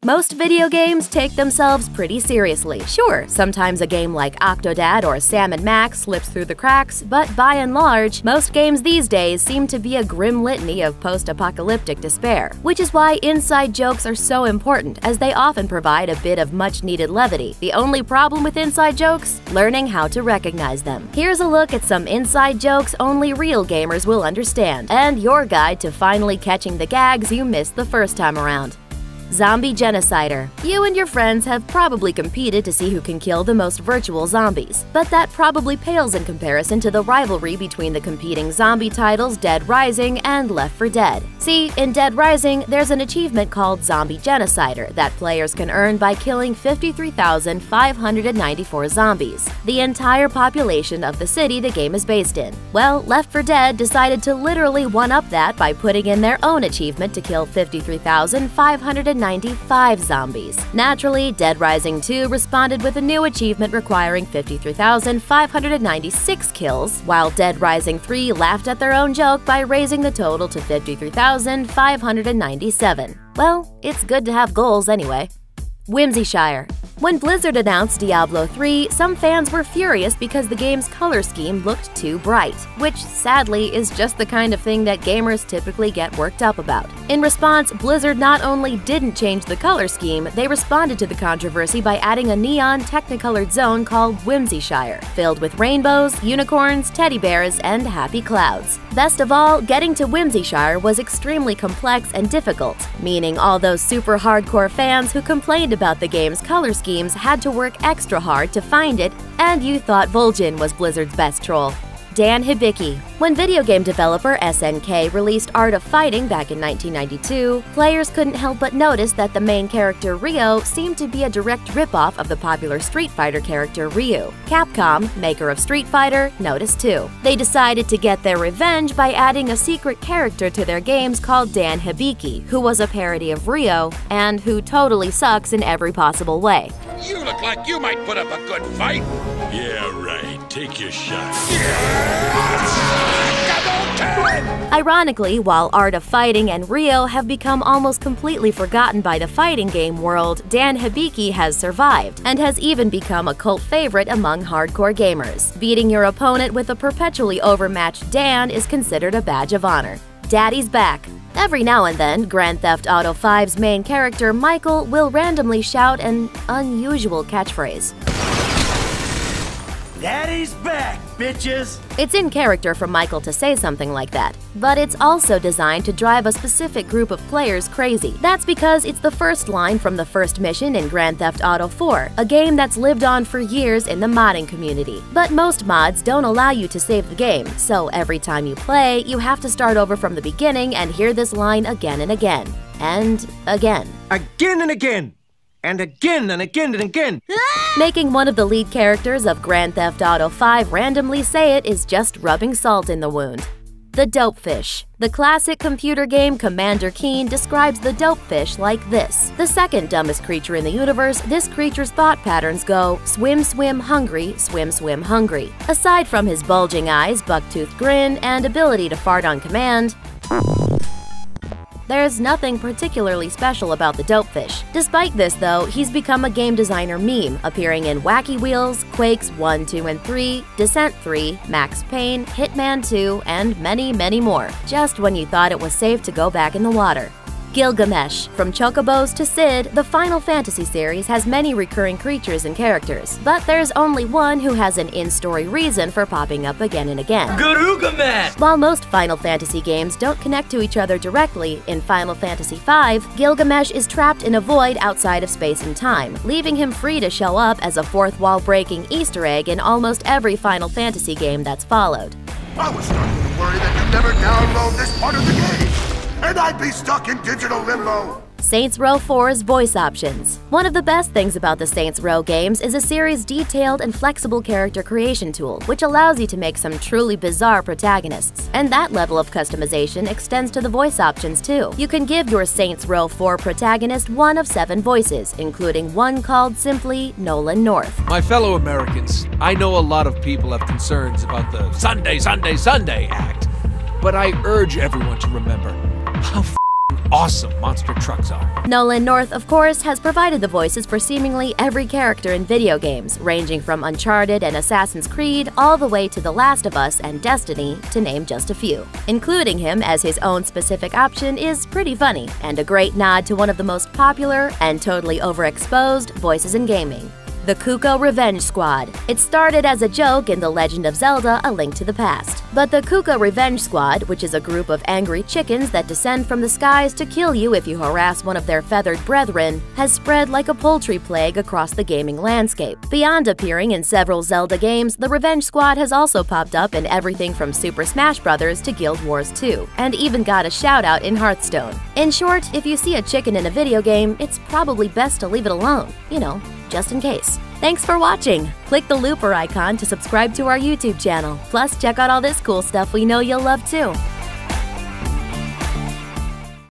Most video games take themselves pretty seriously. Sure, sometimes a game like Octodad or Sam & Max slips through the cracks, but by and large, most games these days seem to be a grim litany of post-apocalyptic despair. Which is why inside jokes are so important, as they often provide a bit of much-needed levity. The only problem with inside jokes? Learning how to recognize them. Here's a look at some inside jokes only real gamers will understand, and your guide to finally catching the gags you missed the first time around. Zombie Genocider. You and your friends have probably competed to see who can kill the most virtual zombies, but that probably pales in comparison to the rivalry between the competing zombie titles Dead Rising and Left 4 Dead. See, in Dead Rising, there's an achievement called Zombie Genocider that players can earn by killing 53,594 zombies, the entire population of the city the game is based in. Well, Left 4 Dead decided to literally one-up that by putting in their own achievement to kill 53,595 zombies. Naturally, Dead Rising 2 responded with a new achievement requiring 53,596 kills, while Dead Rising 3 laughed at their own joke by raising the total to 53,597. Well, it's good to have goals anyway. Whimsyshire. When Blizzard announced Diablo 3, some fans were furious because the game's color scheme looked too bright, which sadly is just the kind of thing that gamers typically get worked up about. In response, Blizzard not only didn't change the color scheme, they responded to the controversy by adding a neon technicolored zone called Whimsyshire, filled with rainbows, unicorns, teddy bears, and happy clouds. Best of all, getting to Whimsyshire was extremely complex and difficult, meaning all those super hardcore fans who complained about the game's color schemes had to work extra hard to find it, and you thought Vol'jin was Blizzard's best troll. Dan Hibiki. When video game developer SNK released Art of Fighting back in 1992, players couldn't help but notice that the main character Ryo seemed to be a direct ripoff of the popular Street Fighter character Ryu. Capcom, maker of Street Fighter, noticed too. They decided to get their revenge by adding a secret character to their games called Dan Hibiki, who was a parody of Ryo, and who totally sucks in every possible way. You look like you might put up a good fight. Yeah, right. Take your shot. Ironically, while Art of Fighting and Ryo have become almost completely forgotten by the fighting game world, Dan Hibiki has survived, and has even become a cult favorite among hardcore gamers. Beating your opponent with a perpetually overmatched Dan is considered a badge of honor. Daddy's back. Every now and then, Grand Theft Auto 5's main character, Michael, will randomly shout an unusual catchphrase. Daddy's back, bitches! It's in character for Michael to say something like that, but it's also designed to drive a specific group of players crazy. That's because it's the first line from the first mission in Grand Theft Auto 4, a game that's lived on for years in the modding community. But most mods don't allow you to save the game, so every time you play, you have to start over from the beginning and hear this line again and again. And again. Again and again! And again and again and again! Making one of the lead characters of Grand Theft Auto 5 randomly say it is just rubbing salt in the wound. The Dopefish. The classic computer game Commander Keen describes the Dopefish like this. The second dumbest creature in the universe, this creature's thought patterns go swim, swim, hungry, swim, swim, hungry. Aside from his bulging eyes, buck-toothed grin, and ability to fart on command, there's nothing particularly special about the Dopefish. Despite this, though, he's become a game designer meme, appearing in Wacky Wheels, Quakes 1, 2, and 3, Descent 3, Max Payne, Hitman 2, and many, many more, just when you thought it was safe to go back in the water. Gilgamesh. From Chocobos to Sid, the Final Fantasy series has many recurring creatures and characters, but there's only one who has an in-story reason for popping up again and again. Gilgamesh! While most Final Fantasy games don't connect to each other directly, in Final Fantasy V, Gilgamesh is trapped in a void outside of space and time, leaving him free to show up as a fourth-wall-breaking Easter egg in almost every Final Fantasy game that's followed. I was starting to worry that you'd never download this part of the game, and I'd be stuck in digital limbo. Saints Row 4's voice options. One of the best things about the Saints Row games is a series' detailed and flexible character creation tool, which allows you to make some truly bizarre protagonists. And that level of customization extends to the voice options too. You can give your Saints Row 4 protagonist one of 7 voices, including one called simply Nolan North. My fellow Americans, I know a lot of people have concerns about the Sunday, Sunday, Sunday act, but I urge everyone to remember how awesome monster trucks are. Nolan North, of course, has provided the voices for seemingly every character in video games, ranging from Uncharted and Assassin's Creed all the way to The Last of Us and Destiny, to name just a few. Including him as his own specific option is pretty funny, and a great nod to one of the most popular and totally overexposed voices in gaming. The Cucco Revenge Squad. It started as a joke in The Legend of Zelda: A Link to the Past. But the Cucco Revenge Squad, which is a group of angry chickens that descend from the skies to kill you if you harass one of their feathered brethren, has spread like a poultry plague across the gaming landscape. Beyond appearing in several Zelda games, the Revenge Squad has also popped up in everything from Super Smash Bros. To Guild Wars 2, and even got a shout-out in Hearthstone. In short, if you see a chicken in a video game, it's probably best to leave it alone. You know, just in case. Thanks for watching! Click the looper icon to subscribe to our YouTube channel. Plus, check out all this cool stuff we know you'll love too.